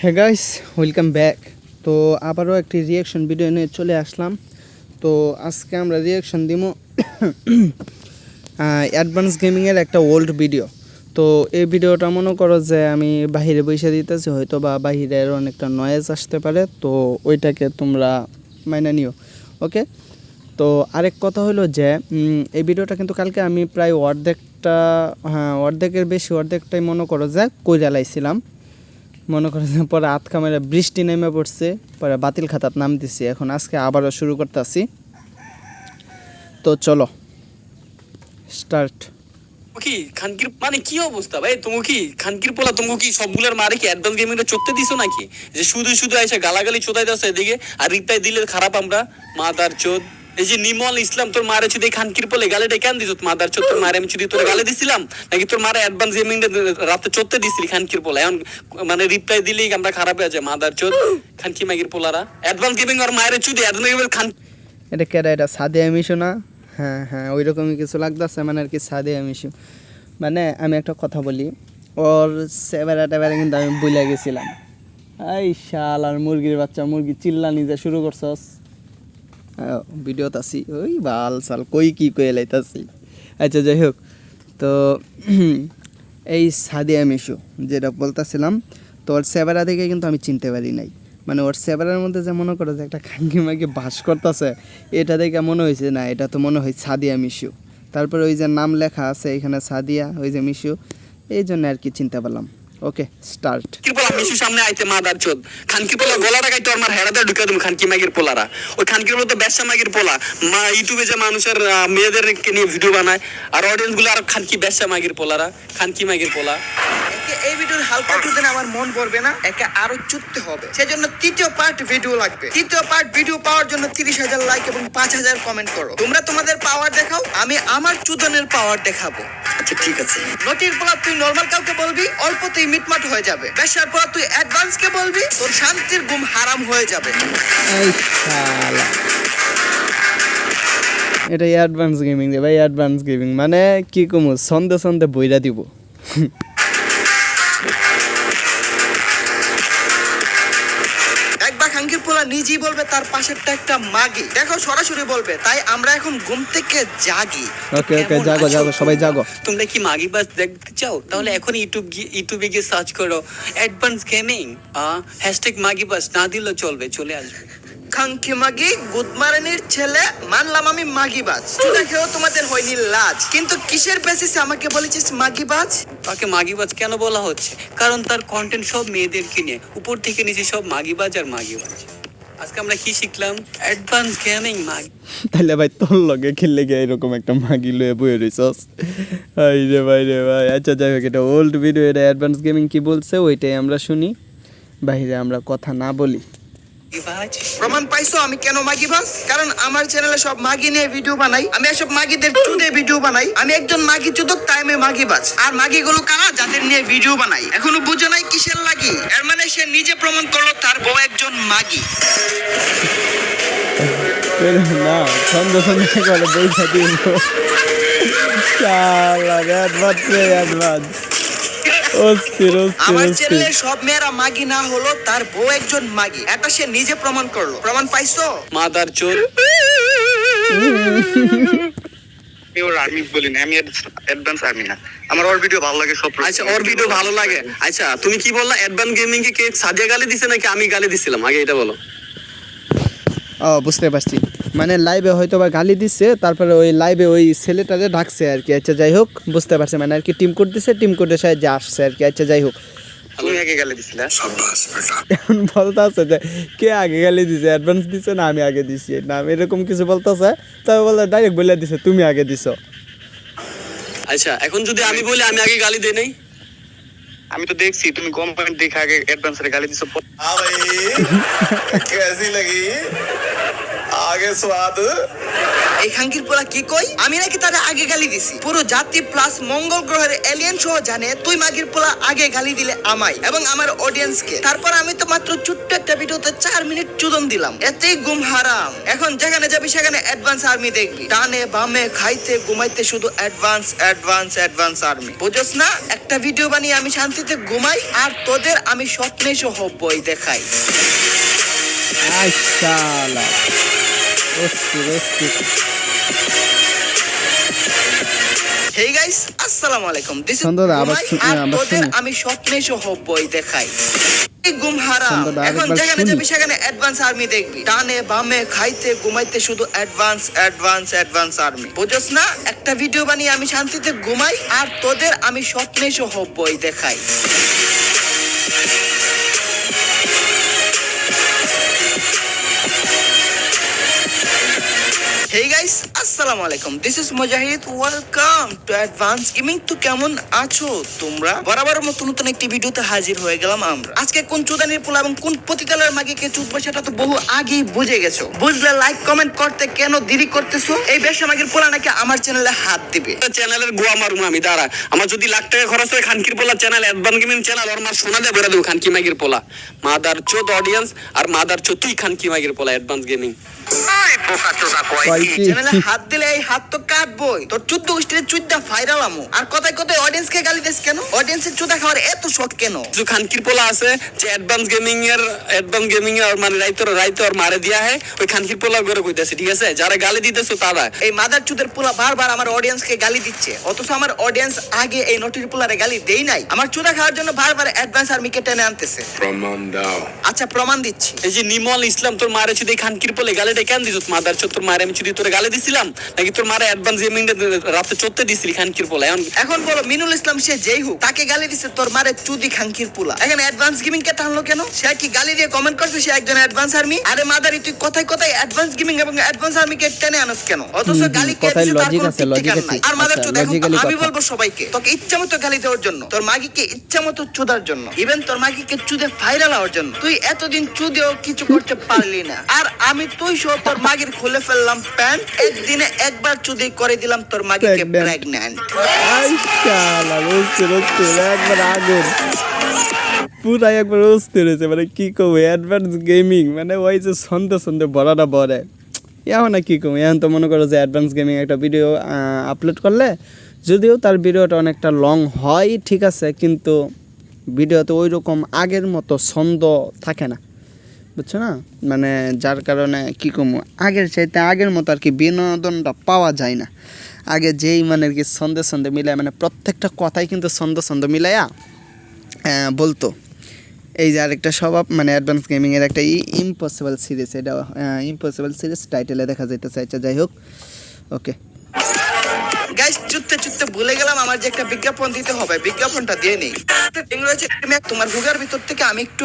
হ্যাঁ guys, welcome back. তো আবারও একটি রিয়াকশন ভিডিও নিয়ে চলে আসলাম। তো আজকে আমরা রিয়াকশন দিব অ্যাডভান্স গেমিংয়ের একটা ওল্ড ভিডিও। তো এই ভিডিওটা মনে করো যে আমি বাহিরে বসে দিতেছি, হয়তো বা বাহিরের অনেকটা নয়েজ আসতে পারে, তো ওইটাকে তোমরা মাইনে নিও, ওকে। তো আরেক কথা হলো যে এই ভিডিওটা কিন্তু কালকে আমি প্রায় অর্ধেকের বেশি অর্ধেকটাই মনে করো যে কইরা লাইছিলাম। মনে করে যে পরে হাত কামেরা বৃষ্টি নেমে পড়ছে, পরে বাতিল খাতাত নাম দিছি। এখন আজকে আবারও শুরু করতেছি, তো চলো স্টার্ট। কি খানকির মানে কি অবস্থা ভাই? তুমি কি খানকির পোলা? তুমি কি সবগুলোর মারে কি অ্যাডভান্স গেমিং এ চোখতে দিছো নাকি? যে শুধু শুধু এসে গালাগালি চোদাই দাও এদিকে, আর রিপ্লাই দিলে খারাপ আমরা মাদার চোদ। এই যে নিমল ইসলাম তোর মারে চুদি খানকির পোলে গালিটা কেন দিছ? মাদার চোদ তোর মারে আমি চুদি তোর গালি দিছিলাম নাকি তোর মারে অ্যাডভান্স গেমিং রাতে চোদতে দিছিলি খানকির পোলা? এখন মানে রিপ্লাই দিলেই আমরা খারাপ হয়ে যায় মাদার চোদ খানকি মাগির পোলারা। অ্যাডভান্স গেমিং আর মায়ের চুদি অ্যাডভান্স গেমিং খান এটা কেডা? এটা সাদিয়া মিশু না? হ্যাঁ হ্যাঁ, ওই রকমই কিছু লাগতেছে, মানে আর কি সাদিয়া মিশু। মানে আমি একটা কথা বলি, ওর সেবারা টেবারা কিন্তু আমি ভুলে গেছিলাম। এই শাল আর মুরগির বাচ্চা, মুরগি চিল্লা নিজে শুরু করছস। ভিডিওত আছি, ওই বাল সাল কই কি কয়ে লাইতাছি। আচ্ছা যাই হোক, তো এই সাদিয়া মিশু যেটা বলতেছিলাম, তো ওর সেবারা দেখে কিন্তু আমি চিনতে পারি নাই। মানে ওর সেবারের মধ্যে যে মনে করো যে একটা খাঙ্কি মাঙ্কি বাস করতেছে, এটা দেখে মনে হয়েছে না, এটা তো মনে হয় সাদিয়া মিশু। তারপরে ওই যে নাম লেখা আছে এখানে সাদিয়া, ওই যে মিশু, এই জন্য আর কি চিনতে পারলাম। Okay start. খানকির পোলা মিশু সামনে আইতে মাদার চোদ। খানকির পোলা গলাটা কাইতে আমার হেরাতে ঢুকে তুমি খানকি মাগির পোলারা। ওই খানকির পোলা তো ব্যবসা মাগির পোলা। মা ইউটিউবে যে মানুষের মেয়েদেরকে নিয়ে ভিডিও বানায়, আর অডিয়েন্স গুলো আর খানকি ব্যবসা মাগির পোলারা, খানকি মাগির পোলা। এই ভিডিওর হালকা চুদে আমার মন ভরবে না, একে আরো চুদতে হবে। সেজন্য তৃতীয় পার্ট ভিডিও লাগবে। তৃতীয় পার্ট ভিডিও পাওয়ার জন্য 30,000 লাইক এবং 5,000 কমেন্ট করো। তোমরা তোমাদের পাওয়ার দেখাও, আমি আমার চুদনের পাওয়ার দেখাবো। আচ্ছা ঠিক আছে। নটির পোলা তুই নর্মাল কাউকে বলবি, অল্পতেই মিটমাট হয়ে যাবে। বেশার পোলা তুই অ্যাডভান্স কে বলবি, তোর শান্তির ঘুম হারাম হয়ে যাবে। এই শালা, এটা অ্যাডভান্স গেমিং রে ভাই, অ্যাডভান্স গেমিং মানে কি কমু, সন্ধে সন্ধে বইরা দিব। একবার খাঙ্কির পোলা নিজেই বলবে তার পাশেরটা একটা মাগি। দেখো সরাসরি বলবে, তাই আমরা এখন ঘুম থেকে জাগি। ওকে ওকে, জাগো জাগো, সবাই জাগো। তোমরা কি মাগি বাস দেখতে চাও? তাহলে এখন ইউটিউবে গিয়ে সার্চ করো অ্যাডভান্স গেমিং, হ্যাশট্যাগ মাগি বাস না দিলেও চলবে, চলে আসবে। খাঙ্কি মাগি গুদমারানির ছেলে, মানলাম আমি মাগিবাজ। দেখেও তোমাদের হয়নি লাজ, কিন্তু কিসের বেসিসে আমাকে বলেছিস মাগিবাজ? তাকে মাগিবাজ কেন বলা হচ্ছে? কারণ তার কন্টেন্ট সব মেয়েদেরকে নিয়ে, উপর থেকে নিচে সব মাগিবাজ আর মাগিবাজ। আজকে আমরা কি শিখলাম? অ্যাডভান্স গেমিং মাগি। তাহলে ভাই তোর লগে খেললে গিয়ে এরকম একটা মাগি লয়ে বয়ে রইছস। হাই রে ভাই রে ভাই। আচ্ছা যাই হোক, এটা ওল্ড ভিডিও, এটা অ্যাডভান্স গেমিং কি বলছে ওইটাই আমরা শুনি, বাইরে আমরা কথা না বলি। প্রমাণ পাইছো আমি কেন মাগিবাজ? কারণ আমার চ্যানেলে সব মাগি নিয়ে ভিডিও বানাই, আমি এসব মাগিদের চুদে ভিডিও বানাই। আমি একজন মাগি চুদক, তাই আমি মাগিবাজ। আর মাগিগুলো কারা? যাদের নিয়ে ভিডিও বানাই। এখনো বুঝো নাই কিসের লাগি? এর মানে সে নিজে প্রমাণ করলো তার বউ একজন মাগি। না, সন্ধ্যা সন্ধ্যা করে বইটা দিব। শালা অ্যাডভান্স রে অ্যাডভান্স। অস্থির অস্থির আমার অস্থির। চ্যানেলে সব মেয়েরা মাগি না হলো, তার বউ একজন মাগি, এটা সে নিজে প্রমাণ করলো। প্রমাণ পাইছো? মাদার চোদ। আমি ওর আর্মি বলি না, আমি অ্যাডভান্স আর্মি না। আমার ওর ভিডিও ভালো লাগে সব। আচ্ছা ওর ভিডিও ভালো লাগে। আচ্ছা তুমি কি বললা? অ্যাডভান্স গেমিং কে সাদিয়া গালি দিছে নাকি আমি গালি দিছিলাম? আগে এটা বলো। ও বুঝতে পারছি, মানে লাইভে হয়তো বা গালি দিচ্ছে, তারপরে ওই লাইভে ওই ছেলেটারে ডাকছে আর কি। আচ্ছা যাই হোক, বুঝতে পারছি, মানে আর কি টিম কোড দিছে, টিম কোডের সাহায্যে আসছে আর কি। আচ্ছা যাই হোক, তুমি আগে গালি দিছিলে। এখন বলতে আছে যে কে আগে গালি দিছে, অ্যাডভান্স দিছে না আমি আগে দিছি, না আমি এরকম কিছু বলতেছে, তবে বলতে ডাইরেক্ট বলে দিছে তুমি আগে দিছো। আচ্ছা এখন যদি আমি বলি আমি আগে গালি দেই নাই? আমি তো দেখছি তুমি কমেন্ট দেখে আগে অ্যাডভান্সের গালি দিছো। हाँ भाई कैसी लगी? आगे स्वाद এই খানকির পোলা কি কই আমি নাকি তারে আগে গালি দিছি পুরো জাতি প্লাস মঙ্গল গ্রহের এলিয়েন সহ জানে তুই মাগির পোলা আগে গালি দিলে আমায় এবং আমার অডিয়েন্সকে তারপর আমি তো মাত্র ছোট্ট একটা ভিডিওতে 4 মিনিট চুদন দিলাম এতেই ঘুম হারাম এখন যেখানে যাবি সেখানে অ্যাডভান্স আর্মি দেখবি ডানে বামে খাইতে ঘুমাইতে শুধু অ্যাডভান্স অ্যাডভান্স অ্যাডভান্স আর্মি বুঝছস না একটা ভিডিও বানিয়ে আমি শান্তিতে ঘুমাই আর তোদের আমি স্বপ্নে সহ বই দেখাই আই শালা অস্থির হেই গাইস আসসালামু আলাইকুম দিস ইজ সন্ধ্যা আবার তোদের শুনি। আমি স্বপ্নে সহ বই দেখাই এই ঘুম হারাম সন্ধ্যা এখন আরেকবার যেখানে শুনি। যাবি সেখানে অ্যাডভান্স আর্মি দেখবি ডানে বামে খাইতে ঘুমাইতে শুধু অ্যাডভান্স অ্যাডভান্স অ্যাডভান্স আর্মি বুঝছস না একটা ভিডিও বানিয়ে আমি শান্তিতে ঘুমাই আর তোদের আমি স্বপ্নে সহ বই দেখাই হেই গাইস আসসালামু আলাইকুম this is Mujahid welcome to advance gaming. তো কেমন আছো তোমরা? বরাবরের মতো নতুন একটি ভিডিওতে হাজির হয়ে গেলাম আমরা। আজকে কোন চুদানির পোলা এবং কোন পতিতালের মাগিকে চুদবো সেটা তো বহু আগেই বুঝে গেছো। বুঝলে লাইক কমেন্ট করতে কেন দেরি করতেছো? এই বেশা মাগির পোলা নাকি আমার চ্যানেলে হাত দিবে। চ্যানেলের গোয়া মারুম আমি দাঁড়া আমার যদি লাখ টাকা খরচ হয় খানকির পোলা চ্যানেল অ্যাডভান্স গেমিং চ্যানেল ওর মা সোনা দিয়ে ভরে দেবো খানকি মাগির পোলা মাদার চোদ অডিয়েন্স আর মাদার চোদ তুই খানকি মাগির পোলা অ্যাডভান্স গেমিং কয় কি? চ্যানেলে হাত দিলে এই হাত তো কাটবই। তোর 14 গোষ্ঠীর চুদ্দা ভাইরাল আমু। আর কথায় কথায় অডিয়েন্সকে গালি দিস কেন? অডিয়েন্সের চুদা খাওয়ার এত শখ কেন? কিছু খানকির পোলা আছে যে অ্যাডভান্স গেমিং এর মানে রাইতে ওর মারে দিয়া হয় ওই খানকির পোলা করে কইতাছে ঠিক আছে যারা গালি দিতেছো তারা এই মাদার চুদের পোলা বারবার আমার অডিয়েন্সকে গালি দিচ্ছে অথচ আমার অডিয়েন্স আগে এই নটির পোলারে গালি দেই নাই আমার চুদা খাওয়ার জন্য বারবার অ্যাডভান্স আর্মিকে টেনে আনতেছে प्रमाण दाओ আচ্ছা প্রমাণ দিচ্ছি এই যে নিমল ইসলাম তোর মারে চুদি খানকির পোলে গালিটা কেন দিছ মাদার চোদ তোর মারে আমি চুদি তোর গালি দিছিলাম নাকি তোর মারে অ্যাডভান্স গেমিং রাতে চোদতে দিছিলি খানকির পোলা এখন বলো মিনুল ইসলাম সে যেই হোক তাকে গালি দিচ্ছে তোর মারে চুদি খানকির পোলা এখানে অ্যাডভান্স গেমিং কে টানলো কেন সে কি গালি দিয়ে কমেন্ট করছে সে একজন অ্যাডভান্স আর্মি আরে মাদারি তুই কথায় কথায় অ্যাডভান্স গেমিং এবং অ্যাডভান্স আর্মি কে টেনে আনস কেন অথচ গালি কে কথায় দিছে তার logic কোনো আছে, ঠিক logic ঠিকানা আছে। নাই। আর মাদার আচ্ছা, চুদ এখন তো logically আমি কথা। বলবো সবাইকে তোকে ইচ্ছামতো গালি দেওয়ার জন্য তোর মাগিকে ইচ্ছামতো চুদার জন্য ইভেন তোর মাগিকে চুদে ভাইরাল হওয়ার জন্য তুই এতদিন চুদেও কিছু করতে পারলি না আর আমি তুই সহ তোর মাগির খুলে ফেললাম প্যান্ট একদিনে একবার চুদি করে দিলাম তোর মাগিকে Pregnant. প্রেগন্যান্ট আই শালা অস্থির একবার আগুন পুরাই একবার অস্থির হয়েছে মানে কি কব অ্যাডভান্স গেমিং মানে ওই যে সন্ধে বড়াটা বড়ে এখন না কি কম এখন তো মনে করো যে অ্যাডভান্স গেমিং একটা ভিডিও আপলোড করলে যদিও তার ভিডিওটা অনেকটা লং হয় ঠিক আছে কিন্তু ভিডিওতে ওই রকম আগের মতো ছন্দ থাকে না বুঝছো না মানে যার কারণে কি কম আগের মতো আর কি বিনোদনটা পাওয়া যায় না আগে যেই মানে আর কি ছন্দে মিলায় মানে প্রত্যেকটা কথাই কিন্তু ছন্দ মিলাইয়া বলতো এই যে আরেকটা স্বভাব মানে অ্যাডভান্স গেমিংয়ের একটা ইম্পসিবল সিরিজ এটা ইম্পসিবল সিরিজ টাইটেলে দেখা যাইতেছে আচ্ছা যাই হোক ওকে গাইস চুত্তে ভুলে গেলাম আমার যে একটা বিজ্ঞাপন দিতে হবে বিজ্ঞাপনটা দিয়ে নেই তোমার হুগার ভিতর থেকে আমি একটু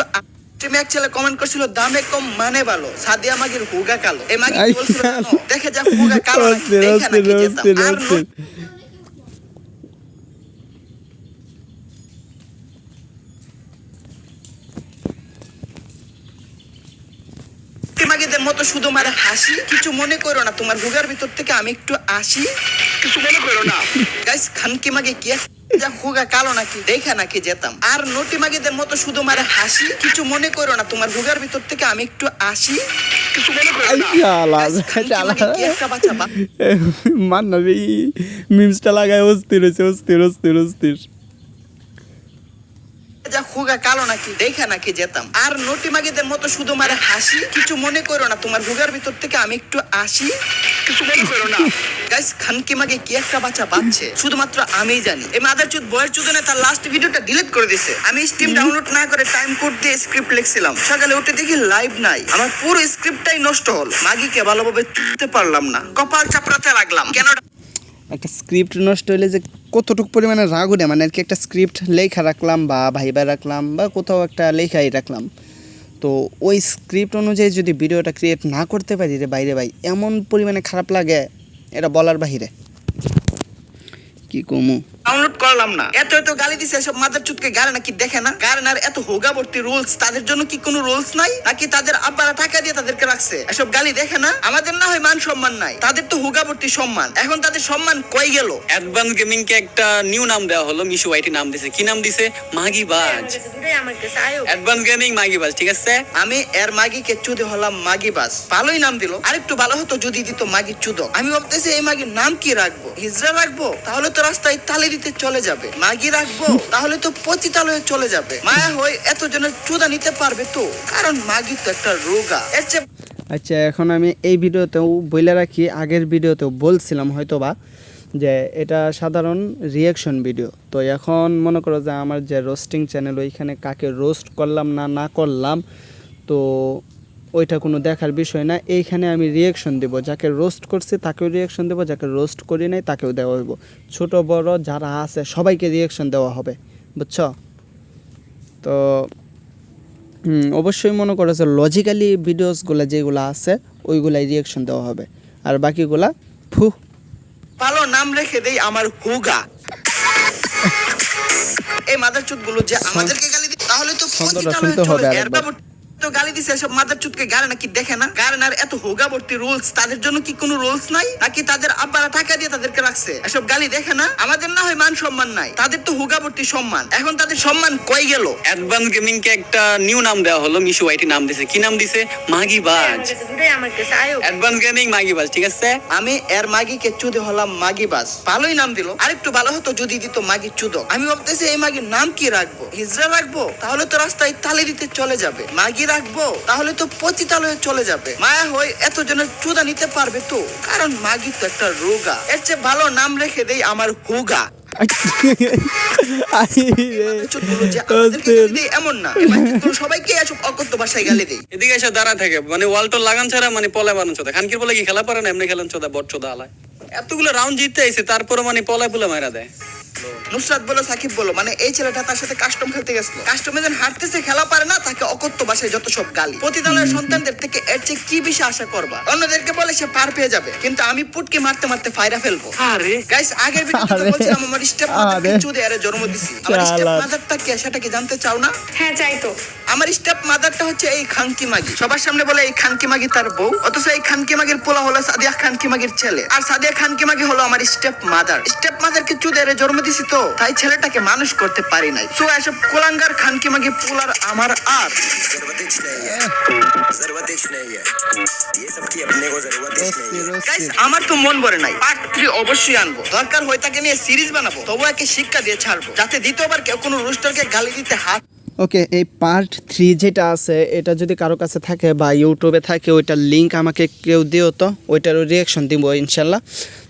টিমেক ছেলে কমেন্ট করছিল দামে কম মানে ভালো সাদিয়া মাগির হুগা কালো এই মাগি কি বলছিল জানো? দেখে যা হুগা কালো নাকি, দেখে নাকি যেতাম। আর মাগিদের মতো শুধু মারে হাসি কিছু মনে করো না তোমার হুগার ভিতর থেকে আমি একটু আসি কিছু মনে করো না গাইস খানকি মাগি কি যা হুগা কালো নাকি দেখা নাকি যেতাম আর নটি মাগিদের মতো শুধু মারে হাসি কিছু মনে করো না তোমার হুগার ভিতর থেকে আমি একটু আসি কিছু মনে করো না Guys, খানকি মাগি কি একটা বাচ্চা মান না এই মিমসটা লাগায় অস্থির যা হুগা কালো নাকি দেখা নাকি যেতাম আর নটি মাগিদের মতো শুধু মারে হাসি কিছু মনে করো না তোমার হুগার ভিতর থেকে আমি একটু আসি কিছু মনে করো না গাইস খানকি মাগে কি একটা বাচ্চা বাচ্চে শুধুমাত্র আমিই জানি এই মাদার চুদ বয়ের চুদনে তার লাস্ট ভিডিওটা ডিলিট করে দিয়েছে আমি স্টিম ডাউনলোড না করে টাইম কোড দিয়ে স্ক্রিপ্ট লিখছিলাম সকালে উঠে দেখি লাইভ নাই আমার পুরো স্ক্রিপ্টটাই নষ্ট হলো মাগিকে ভালোভাবে চুদতে পারলাম না কপাল চাপড়াতে লাগলাম কেন একটা স্ক্রিপ্ট নষ্ট হলে যে কতটুকু পরিমাণে রাগ উঠে মানে আর কি একটা স্ক্রিপ্ট লেখা রাখলাম বা ভাইবা রাখলাম বা কোথাও একটা লেখাই রাখলাম তো ওই স্ক্রিপ্ট অনুযায়ী যদি ভিডিওটা ক্রিয়েট না করতে পারি রে বাইরে ভাই এমন পরিমাণে খারাপ লাগে এটা বলার বাহিরে কি কমু ডাউনলোড ডাউনলোড করলাম না। এত এত গালি দিছে এসব মাদার চুদকে, গারে নাকি দেখে না? গারেনার এত হোগাবর্তী রুলস, তাদের জন্য কি কোনো রুলস নাই নাকি তাদের আব্বারা টাকা দিয়ে তাদেরকে রাখছে? এসব গালি দেখে না? আমাদের না হয় মান সম্মান নাই, তাদের তো হোগাবর্তী সম্মান। এখন তাদের সম্মান কই গেল? অ্যাডভান্স গেমিং কে একটা নিউ নাম দেওয়া হলো, মিশু ওয়াইটি নাম দিছে। কি নাম দিছে? মাগিবাজ। অ্যাডভান্স গেমিং মাগিবাজ, ঠিক আছে? আমি এর মাগিকে চুদে হলাম মাগিবাজ, ভালোই নাম দিল। আরেকটু ভালো হতো যদি দিত মাগি চুদক। আমি ভাবতেছি এই মাগির নাম কি রাখবো? হিজড়া রাখবো? তাহলে তো রাস্তায় তালি দিতে চলে যাবে। মাগি রাখবো? তাহলে তো পতিতালয়ে চলে যাবে। মায়া হয়ে এত জনের চুদা নিতে পারবে তো? কারণ মাগি তো একটা রোগা। এর চেয়ে আচ্ছা, এখন আমি এই ভিডিওতেও বলে রাখি, আগের ভিডিওতেও বলছিলাম হয়তোবা যে এটা সাধারণ রিয়াকশন ভিডিও। তো এখন মনে করো যে আমার যে রোস্টিং চ্যানেল, ওইখানে কাকে রোস্ট করলাম না করলাম, তো ওইটা কোনো দেখার বিষয় না। এইখানে আমি রিয়াকশন দেব, যাকে রোস্ট করছি তাকেও রিয়াকশন দেবো, যাকে রোস্ট করি নাই তাকেও দেওয়া হইব। ছোট বড় যারা আছে সবাইকে রিয়াকশন দেওয়া হবে, বুঝছো? তো অবশ্যই মনে করো যে লজিক্যালি ভিডিওসগুলো যেগুলো আছে ওইগুলাই রিয়াকশন দেওয়া হবে, আর বাকিগুলা ফু। ভালো নাম রেখে দেই আমার হুগা। এই মাদার চুদ গুলো যে আমাদেরকে গালি দিই, তাহলে তো ছন্দটা পতিতালয়ে শুনতে চলে হবে যায়। আরেকবার। তো গালি দিছে এসব মাদার চুদকে, গারে নাকি দেখে না? গারেনার এত হোগাবর্তী রুলস, তাদের জন্য কি কোনো রুলস নাই নাকি তাদের আব্বারা টাকা দিয়ে তাদেরকে রাখছে? এসব গালি দেখে না? আমাদের না হয় মান সম্মান নাই, তাদের তো হোগাবর্তী সম্মান। এখন তাদের সম্মান কই গেল? অ্যাডভান্স গেমিং কে একটা নিউ নাম দেওয়া হলো, মিশু ওয়াইটি নাম দিছে। কি নাম দিছে? মাগিবাজ। অ্যাডভান্স গেমিং মাগিবাজ, ঠিক আছে? আমি এর মাগিকে চুদে হলাম মাগিবাজ, ভালোই নাম দিল। আরেকটু ভালো হতো যদি দিত মাগি চুদক। আমি ভাবতেছি এই মাগির নাম কি রাখবো? হিজড়া রাখবো? তাহলে তো রাস্তায় তালি দিতে চলে যাবে। মাগি রাখবো? তাহলে তো পতিতালয়ে চলে যাবে। মায়া হয়ে এত জনের চুদা নিতে পারবে তো? কারণ মাগি তো একটা রোগা। এর চেয়ে ভালো নাম রেখে দেই আমার হুগা। চুদগুলো যে আমাদেরকে গালি দেয় এমন না, এই মাগিগুলো সবাইকে এসব অকথ্য ভাষায় গালি দেয়। এদিকে এসে দাঁড়া থাকে, মানে ওয়ালটো লাগান ছাড়া মানে পলায় বানান চোদা। খানকির বলে কি খেলা পারে না, এমনি খেলেন চোদা, বট চোদা আলায়। এতগুলো রাউন্ড জিততে আইছে, তারপরে মানে পলায় পুলে মারা দেয়। নুসরাত বলো, সাকিব বলো, মানে এই ছেলেটা তার সাথে কাস্টম খেলতে গেছিল। কাস্টমে যখন হাঁটতেছে, খেলা পারে না, তাকে অকথ্য ভাষায় যত সব গালি। পতিতালয়ের সন্তানদের থেকে এর চেয়ে কি বেশি আশা করবা? অন্যদেরকে বলে সে পার পেয়ে যাবে, কিন্তু আমি পুটকে মারতে মারতে ফায়রা ফেলবো। আরে গাইস, আগের ভিডিওতে বলছিলাম আমার স্টেপ মাদারকে চুদে আরে জন্ম দিছি। আমার স্টেপ মাদারটা কে, সেটা কি জানতে চাও না? হ্যাঁ চাই তো। আমার স্টেপ মাদারটা হচ্ছে এই খানকি মাগি। সবার সামনে বলে এই খানকি মাগি তার বউ, অথচ এই খানকি মাগির পোলা হলো সাদিয়া খানকি মাগির ছেলে, আর সাদিয়া খানকি মাগি হলো আমার স্টেপ মাদার। স্টেপ মাদারকে চুদে আরে জন্ম দিছি, তো তাই ছেলেটাকে মানুষ করতে পারি নাই। সো এসব কোলাঙ্গার খানকি মাগি পোলার আমার আর গাইস, আমার তো মন ভরে নাই। পার্ট 3 অবশ্যই আনবো, দরকার হয় তাকে নিয়ে সিরিজ বানাবো, তবু একে শিক্ষা দিয়ে ছাড়বো, যাতে দ্বিতীয়বার কেউ কোনো রুস্টারকে গালি দিতে হাত। ওকে, এই পার্ট 3 যেটা আছে, এটা যদি কারো কাছে থাকে বা ইউটিউবে থাকে, ওইটার লিঙ্ক আমাকে কেউ দিও, তো ওইটারও রিয়াকশন দিব ইনশাল্লাহ।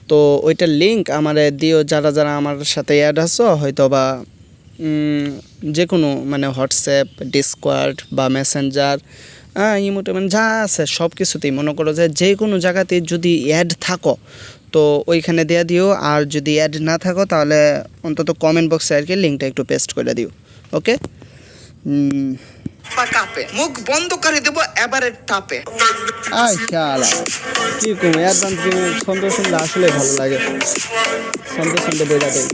তো ওইটার লিঙ্ক আমার দিও, যারা যারা আমার সাথে অ্যাড আছো, হয়তো বা যে কোনো মানে হোয়াটসঅ্যাপ, ডিসকর্ড বা মেসেঞ্জার, ইমোতে মানে যা আছে সব কিছুতেই মনে করো যে কোনো জায়গাতেই যদি অ্যাড থাকো তো ওইখানে দেওয়া দিও। আর যদি অ্যাড না থাকো তাহলে অন্তত কমেন্ট বক্সে আর কি লিঙ্কটা একটু পেস্ট করে দিও। ওকে, কাপে মুখ বন্ধ করে দেবো এবারে টাপে। কি কম অ্যাডভান্স গেমের ছন্দ শুনলে আসলে ভালো লাগে, ছন্দ ছন্দ বইলা দেয়।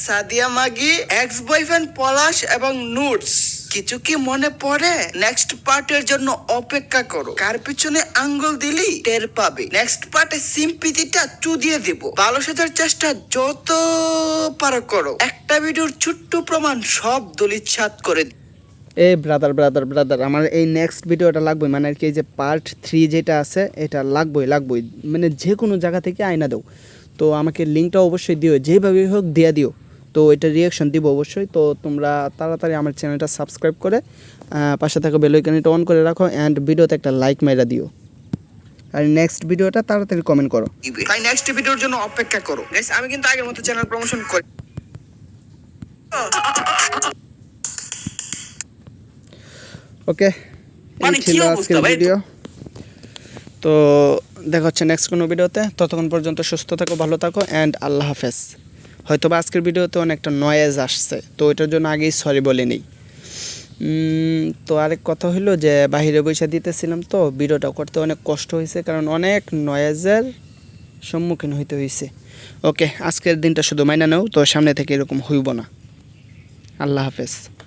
সাদিয়া মাগি, এক্স বয়ফ্রেন্ড পলাশ এবং নুটস, কিছু কি মনে পড়ে? নেক্সট পার্টের জন্য অপেক্ষা করো। কার পিছনে আঙ্গুল দিলি টের পাবে। নেক্সট পার্টে সিম্পিতিটা চুদিয়ে দিব। ভালো সাজার চেষ্টা যত পারো করো। একটা ভিডিওর ছোট্ট প্রমাণ সব দলিচ্ছাত করে এই ব্রাদার আমার এই নেক্সট ভিডিওটা লাগবে, মানে আর কি এই যে পার্ট 3 যেটা আছে এটা লাগবই, মানে যে কোনো জায়গা থেকে আয়না দাও। তো আমাকে লিঙ্কটা অবশ্যই দিও, যেভাবে হোক দিয়ে দিও। তো এটা রিয়াকশন দিব অবশ্যই। তো তোমরা তাড়াতাড়ি আমার চ্যানেলটা সাবস্ক্রাইব করে পাশে থাকা বেল আইকনটা অন করে রাখো, অ্যান্ড ভিডিওতে একটা লাইক মেরা দিও, আর নেক্সট ভিডিওটা তাড়াতাড়ি কমেন্ট করো। তাই নেক্সট ভিডিওর জন্য অপেক্ষা করো। গাইস, আমি কিন্তু আগের মতো চ্যানেল প্রমোশন করি। ওকে, মানে এই কি ছিল অবস্থা আজকের ভাই? ভিডিও। তো দেখা হচ্ছে নেক্সট কোনো ভিডিওতে, ততক্ষণ পর্যন্ত সুস্থ থাকো, ভালো থাকো, অ্যান্ড আল্লাহ হাফেজ। হয়তো বা আজকের ভিডিওতে অনেকটা নয়েজ আসছে, তো ওইটার জন্য আগেই সরি বলে নেই। তো আরেক কথা হলো যে বাহিরে বসে দিতেছিলাম, তো ভিডিওটা করতে অনেক কষ্ট হয়েছে, কারণ অনেক নয়েজের সম্মুখীন হইতে হয়েছে। ওকে, আজকের দিনটা শুধু মাইনা নাও, তো সামনে থেকে এরকম হইব না। আল্লাহ হাফেজ।